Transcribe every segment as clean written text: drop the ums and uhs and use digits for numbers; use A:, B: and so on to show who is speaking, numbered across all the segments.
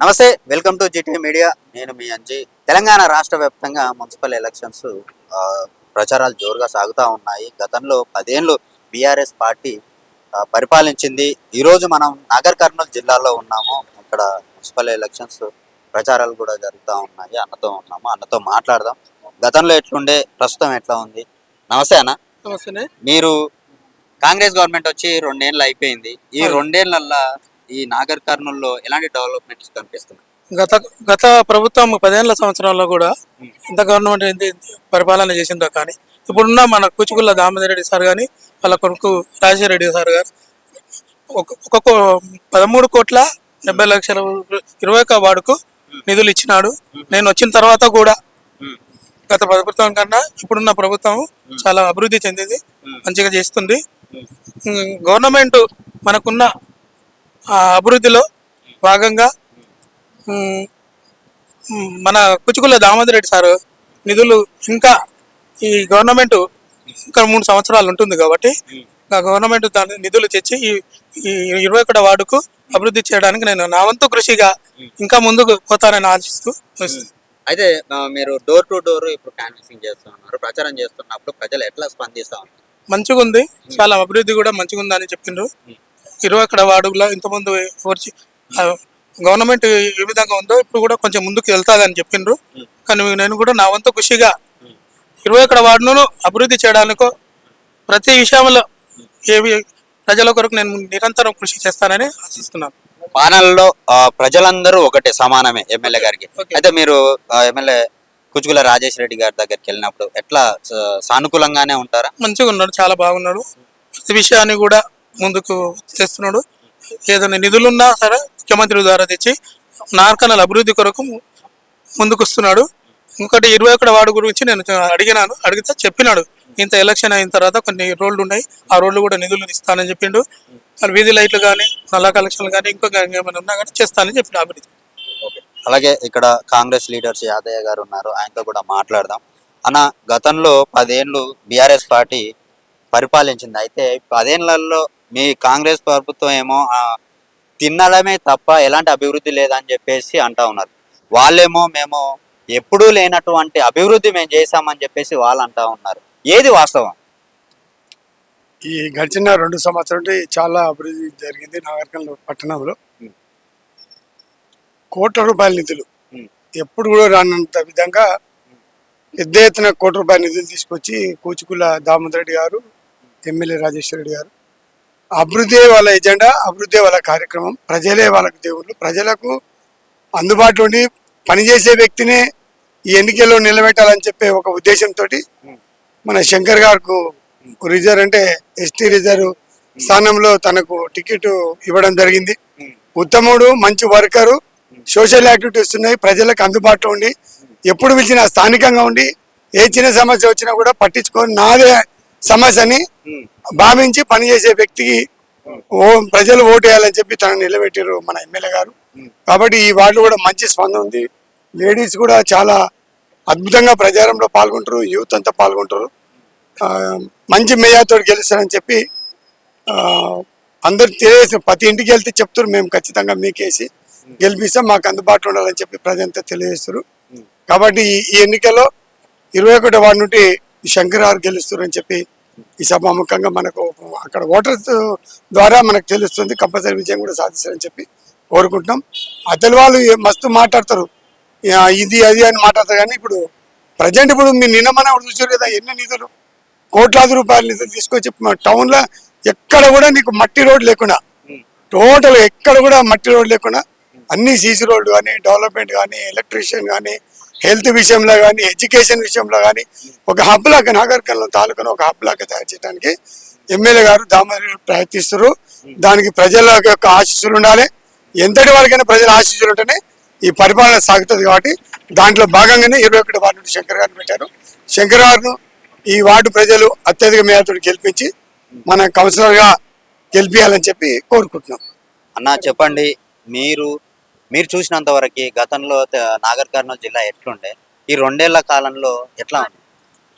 A: నమస్తే, welcome to GT media. నేను మీ అంజీ. తెలంగాణ రాష్ట్ర వ్యాప్తంగా మున్సిపల్ ఎలక్షన్స్ ప్రచారాలు జోరుగా సాగుతూ ఉన్నాయి. గతంలో 10 ఏళ్ళు బీఆర్ఎస్ పార్టీ పరిపాలించింది. ఈరోజు మనం నాగర్ కర్నూలు జిల్లాలో ఉన్నాము. ఇక్కడ మున్సిపల్ ఎలక్షన్స్ ప్రచారాలు కూడా జరుగుతూ ఉన్నాయి. అన్నతో మాట్లాడదాం. గతంలో ఎట్లుండే, ప్రస్తుతం ఎట్లా ఉంది? నమస్తే అన్న.
B: నమస్తే.
A: మీరు కాంగ్రెస్ గవర్నమెంట్ వచ్చి 2 ఏళ్ళు అయిపోయింది. ఈ 2 ఏళ్లలో ఈ నాగర్ కర్నూలులో ఎలాంటి డెవలప్మెంట్స్ కనిపిస్తున్నాయి?
B: గత ప్రభుత్వం 10 సంవత్సరాల్లో కూడా ఎంత గవర్నమెంట్ పరిపాలన చేసిందో కానీ ఇప్పుడున్న మన కూచుకుల్ల దామోదర్ రెడ్డి సార్ కానీ వాళ్ళ కొడుకు రాజశేఖర రెడ్డి సార్ గారు ఒక్కొక్క 13,70,00,000 21 వార్డుకు నిధులు ఇచ్చినాడు. నేను వచ్చిన తర్వాత కూడా గత ప్రభుత్వం కన్నా ఇప్పుడున్న ప్రభుత్వం చాలా అభివృద్ధి చెందింది, మంచిగా చేస్తుంది. గవర్నమెంట్ మనకున్న అభివృద్ధిలో భాగంగా మన కుచుకుల్ల దామోదర్ రెడ్డి సార్ నిధులు ఇంకా ఈ గవర్నమెంట్ ఇంకా 3 సంవత్సరాలు ఉంటుంది కాబట్టి గవర్నమెంట్ దాని నిధులు తెచ్చి ఈ 21 వార్డుకు అభివృద్ధి చేయడానికి నేను నా వంతు కృషిగా ఇంకా ముందుకు పోతానని ఆశిస్తూ.
A: అయితే మీరు డోర్ టు డోర్ ఇప్పుడు కాన్వాసింగ్ చేస్తున్నారు, ప్రచారం చేస్తున్నప్పుడు ప్రజలు ఎట్లా స్పందిస్తా ఉన్నారు?
B: మంచిగా ఉంది, చాలా అభివృద్ధి కూడా మంచిగా ఉందని చెప్పిండ్రు. 21 వార్డులో ఇంతకుముందు గవర్నమెంట్ ఏ విధంగా ఉందో ఇప్పుడు కూడా కొంచెం ముందుకు వెళ్తాదని చెప్పిండ్రు. కానీ నేను కూడా నా వంతు కృషిగా 21 వార్డును అభివృద్ధి చేయడానికి ప్రతి విషయంలో ప్రజల కొరకు నేను నిరంతరం కృషి చేస్తానని ఆశిస్తున్నాను.
A: పాలనలో ప్రజలందరూ ఒకటే, సమానమే ఎమ్మెల్యే గారికి. అయితే మీరు ఎమ్మెల్యే కుచుకుల రాజేష్ రెడ్డి గారి దగ్గరికి వెళ్ళినప్పుడు ఎట్లా సానుకూలంగానే ఉంటారా?
B: మంచిగా ఉన్నాడు, చాలా బాగున్నాడు. ప్రతి విషయాన్ని కూడా ముందుకు తెస్తున్నాడు. ఏదైనా నిధులున్నా సరే ముఖ్యమంత్రి ద్వారా తెచ్చి నార్కనల్ అభివృద్ధి కొరకు ముందుకు వస్తున్నాడు. ఇంకోటి 21 వార్డు గురించి నేను అడిగితే చెప్పినాడు, ఇంత ఎలక్షన్ అయిన తర్వాత కొన్ని రోడ్లు ఉన్నాయి, ఆ రోడ్లు కూడా నిధులు ఇస్తానని చెప్పిండు. వీధి లైట్లు కానీ నల్లా కలెక్షన్లు కానీ ఇంకొక ఏమైనా ఉన్నా కానీ చేస్తానని చెప్పిన అభివృద్ధి.
A: అలాగే ఇక్కడ కాంగ్రెస్ లీడర్స్ యాదయ్య గారు ఉన్నారు, ఆయనతో కూడా మాట్లాడదాం. అన్న, గతంలో 10 ఏళ్ళు బీఆర్ఎస్ పార్టీ పరిపాలించింది. అయితే 10 ఏళ్లలో మీ కాంగ్రెస్ ప్రభుత్వం ఏమో తినడమే తప్ప ఎలాంటి అభివృద్ధి లేదని చెప్పేసి అంటా ఉన్నారు. వాళ్ళేమో మేము ఎప్పుడూ లేనటువంటి అభివృద్ధి మేము చేశామని చెప్పేసి వాళ్ళు అంటా ఉన్నారు. ఏది వాస్తవం?
C: ఈ గడిచిన 2 సంవత్సరాలు చాలా అభివృద్ధి జరిగింది. నాగర్ కర్నూలు పట్టణంలో కోట్ల రూపాయల నిధులు ఎప్పుడు కూడా రానంత విధంగా పెద్ద ఎత్తున కోట్ల రూపాయల నిధులు తీసుకొచ్చి కూచుకుల్ల దామోదర్ రెడ్డి గారు, ఎమ్మెల్యే రాజేశ్వర రెడ్డి గారు, అభివృద్ధి వాళ్ళ ఎజెండా, అభివృద్ధి వాళ్ళ కార్యక్రమం, ప్రజలే వాళ్ళకు దేవుళ్ళు. ప్రజలకు అందుబాటులో ఉండి పనిచేసే వ్యక్తినే ఈ ఎన్నికల్లో నిలబెట్టాలని చెప్పే ఒక ఉద్దేశంతో మన శంకర్ గారికి రిజర్వ్ అంటే ఎస్టీ రిజర్వ్ స్థానంలో తనకు టికెట్ ఇవ్వడం జరిగింది. ఉత్తముడు, మంచి వర్కరు, సోషల్ యాక్టివిటీస్ ఉన్నాయి, ప్రజలకు అందుబాటులో ఉండి ఎప్పుడు పిలిచినా స్థానికంగా ఉండి ఏ చిన్న సమస్య వచ్చినా కూడా పట్టించుకొని నాదే సమస్యని భావించి పనిచేసే వ్యక్తికి ప్రజలు ఓటు వేయాలని చెప్పి తనను నిలబెట్టారు మన ఎమ్మెల్యే గారు. కాబట్టి ఈ వార్డులో కూడా మంచి స్పందన ఉంది. లేడీస్ కూడా చాలా అద్భుతంగా ప్రచారంలో పాల్గొంటారు, యూత్ అంతా పాల్గొంటారు. మంచి మేయాతో గెలుస్తారని చెప్పి అందరు తెలియజేసిన ప్రతి ఇంటికి వెళ్తే చెప్తారు, మేము ఖచ్చితంగా మీకేసి గెలిపిస్తాం, మాకు అందుబాటులో ఉండాలని చెప్పి ప్రజలంతా తెలియజేస్తారు. కాబట్టి ఈ ఎన్నికల్లో 21 వార్డు నుండి శంకర్ గారు గెలుస్తారని చెప్పి ఈ సభాముఖంగా మనకు అక్కడ ఓటర్స్ ద్వారా మనకు తెలుస్తుంది. కంపల్సరీ విజయం కూడా సాధిస్తారని చెప్పి కోరుకుంటున్నాం. అతని వాళ్ళు మస్తు మాట్లాడతారు, ఇది అది అని మాట్లాడతారు. కానీ ఇప్పుడు ప్రజెంట్ ఇప్పుడు మీరు నిన్న మన చూసారు కదా, ఎన్ని నిధులు, కోట్లాది రూపాయల నిధులు తీసుకొచ్చి టౌన్లో ఎక్కడ కూడా నీకు మట్టి రోడ్ లేకుండా, టోటల్ ఎక్కడ కూడా మట్టి రోడ్ లేకుండా అన్ని సీసీ రోడ్లు కానీ, డెవలప్మెంట్ కానీ, ఎలక్ట్రీషియన్ కానీ, హెల్త్ విషయంలో కానీ, ఎడ్యుకేషన్ విషయంలో కానీ ఒక హబ్ లాగా నాగర్ కర్నూలు తాలూకాను ఒక హబ్ లాగా తయారు చేయడానికి ఎమ్మెల్యే గారు దామోదర్ ప్రయత్నిస్తారు. దానికి ప్రజల యొక్క ఆశీస్సులు ఉండాలి. ఎంతటి వరకైనా ప్రజల ఆశీస్సులు ఉంటేనే ఈ పరిపాలన సాగుతుంది. కాబట్టి దాంట్లో భాగంగానే 21 వార్డు నుండి శంకర్ గారిని పెట్టారు. శంకర్ గారు ఈ వార్డు ప్రజలు అత్యధిక మేరతో గెలిపించి మన కౌన్సిలర్గా గెలిపించాలని చెప్పి కోరుకుంటున్నాం.
A: అన్న, చెప్పండి, మీరు చూసినంత వరకు గతంలో నాగర్ కర్నూలు జిల్లా ఎట్లుండే, ఈ 2 ఏళ్ల కాలంలో ఎట్లా?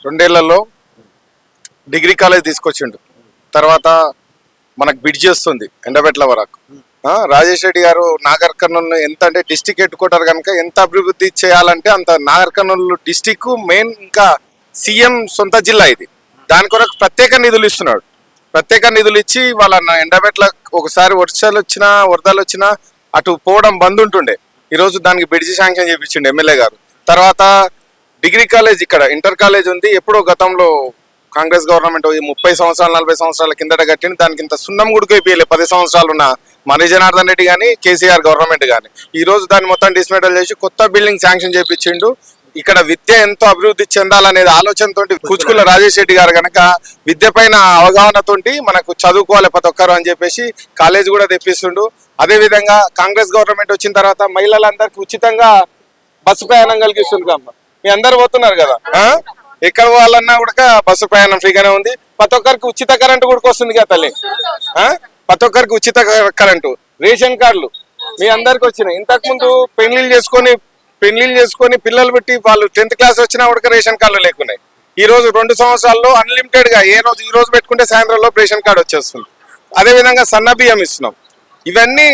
D: 2 ఏళ్లలో డిగ్రీ కాలేజ్ తీసుకొచ్చిండు. తర్వాత మనకు బ్రిడ్జ్ వస్తుంది ఎండబెట్ల వరకు, రాజేష్ రెడ్డి గారు నాగర్ కర్నూలు ఎంత అంటే డిస్టిక్ హెడ్ క్వార్టర్ కనుక ఎంత అభివృద్ధి చేయాలంటే అంత నాగర్ కర్నూలు డిస్టిక్ మెయిన్, ఇంకా సీఎం సొంత జిల్లా ఇది. దాని కొరకు ప్రత్యేక నిధులు ఇస్తున్నాడు. ప్రత్యేక నిధులు ఇచ్చి వాళ్ళ ఎండబెట్ల ఒకసారి వర్షాలు వచ్చినా వరదలు వచ్చినా అటు పోవడం బంద్ ఉంటుండే. ఈరోజు దానికి బ్రిడ్జి శాంక్షన్ చేయించిండు ఎమ్మెల్యే గారు. తర్వాత డిగ్రీ కాలేజ్, ఇక్కడ ఇంటర్ కాలేజ్ ఉంది. ఎప్పుడో గతంలో కాంగ్రెస్ గవర్నమెంట్ 30 సంవత్సరాలు 40 సంవత్సరాల కిందట కట్టింది. దానికి ఇంత సున్నం గుడికైపోయలే 10 సంవత్సరాలు ఉన్న మన జనార్దన్ రెడ్డి కానీ కేసీఆర్ గవర్నమెంట్ కానీ. ఈ రోజు దాన్ని మొత్తం డిస్మెంటల్ చేసి కొత్త బిల్డింగ్ శాంక్షన్ చేయించిండు. ఇక్కడ విద్య ఎంతో అభివృద్ధి చెందాలనేది ఆలోచనతో కూచుకుల రాజేష్ రెడ్డి గారు కనుక విద్య పైన అవగాహనతోటి మనకు చదువుకోవాలి ప్రతి ఒక్కరు అని చెప్పేసి కాలేజ్ కూడా తెప్పిస్తుండు. అదే విధంగా కాంగ్రెస్ గవర్నమెంట్ వచ్చిన తర్వాత మహిళలందరికీ ఉచితంగా బస్సు ప్రయాణం కలిగిస్తుంది. మీ అందరు పోతున్నారు కదా, ఎక్కడ పోవాలన్నా కూడా బస్సు ప్రయాణం ఫ్రీగానే ఉంది. ప్రతి ఒక్కరికి ఉచిత కరెంటు కూడా వస్తుంది కదా తల్లి. ప్రతి ఒక్కరికి ఉచిత కరెంటు. రేషన్ కార్డులు మీ అందరికి వచ్చినాయి. ఇంతకు ముందు పెళ్లిళ్ళు చేసుకొని పిల్లలు పెట్టి వాళ్ళు 10th క్లాస్ వచ్చినా కూడా రేషన్ కార్డులు లేకున్నాయి. ఈ రోజు 2 సంవత్సరాల్లో అన్లిమిటెడ్ గా ఈ రోజు పెట్టుకుంటే సాయంత్రంలో రేషన్ కార్డు వచ్చేస్తుంది. అదే విధంగా సన్న బియ్యం ఇస్తున్నాం. ఇవన్నీ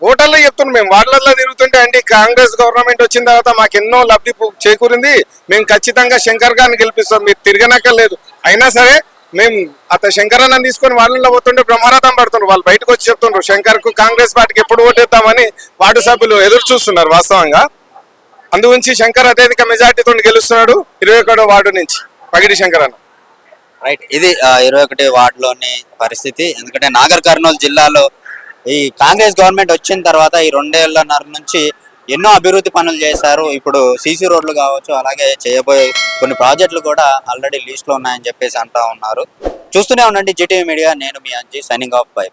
D: ఓటర్లో చెప్తున్నాం. మేము వార్డులలో తిరుగుతుంటే అండి కాంగ్రెస్ గవర్నమెంట్ వచ్చిన తర్వాత మాకు ఎన్నో లబ్ధి చేకూరింది, మేము ఖచ్చితంగా శంకర్ గారిని గెలిపిస్తాం, మీరు తిరగనక్కర్లేదు. అయినా సరే మేము శంకర్ అన్న తీసుకొని వాళ్ళలో పోతుంటే బ్రహ్మరథం పడుతున్నారు. వాళ్ళు బయటకు వచ్చి చెప్తున్నారు శంకర్ కు కాంగ్రెస్ పార్టీకి ఎప్పుడు ఓటేద్దామని వార్డు సభ్యులు ఎదురు చూస్తున్నారు. వాస్తవంగా అందుగురించి శంకర్ అత్యధిక మెజార్టీతో గెలుస్తున్నాడు 21వ వార్డు నుంచి పగిడి శంకర్ అన్న.
A: రైట్, ఇది 21 వార్డులోని పరిస్థితి. ఎందుకంటే నాగర్ కర్నూలు జిల్లాలో ఈ కాంగ్రెస్ గవర్నమెంట్ వచ్చిన తర్వాత ఈ 2.5 నుంచి ఎన్నో అభివృద్ధి పనులు చేశారు. ఇప్పుడు సీసీ రోడ్లు కావచ్చు, అలాగే చేయబోయే కొన్ని ప్రాజెక్టులు కూడా ఆల్రెడీ లిస్ట్ లో ఉన్నాయని చెప్పేసి అంటా ఉన్నారు. చూస్తూనే ఉండండి జీటీవీ మీడియా. నేను మీ అంజీ, సైనింగ్ ఆఫ్ బై.